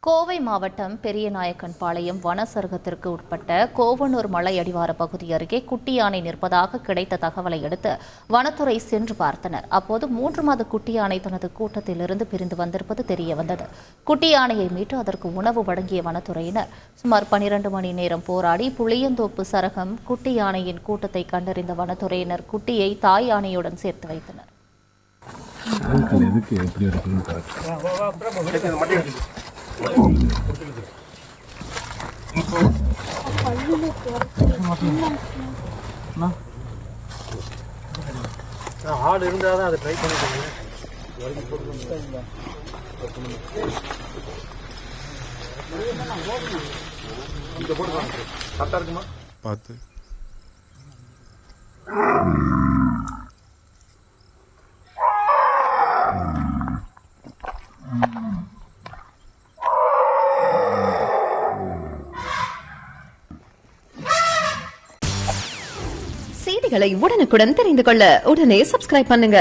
கோவை மாவட்டம் பெரியநாயக்கன்பாளையம் வனச்சரகத்திற்கு உட்பட்ட கோவனூர் மலை அடிவார பகுதி அருகே குட்டி யானை நிற்பதாக கிடைத்த தகவலை அடுத்து வனத்துறை சென்று பார்த்தனர். அப்போது 3 மாத குட்டி யானை தனது கூட்டத்திலிருந்து பிரிந்து வந்திருப்பது தெரியவந்தது. குட்டி யானையை மீட்டு அதற்கு உணவு வழங்கிய வனத்துறையினர் சுமார் 12 மணி நேரம் போராடி புளியந்தோப்பு சரகம் குட்டி யானையின் கூட்டத்தை கண்டறிந்த வனத்துறையினர் குட்டியை தாய் யானையுடன் சேர்த்து வைத்தனர். ஆடு இருந்தால் தான் அதை ட்ரை பண்ணிக்கோங்க. கரெக்டாக இருக்குமா பார்த்து செய்திகளை உடனுக்குடன் தெரிந்து கொள்ள உடனே சப்ஸ்கிரைப் பண்ணுங்க.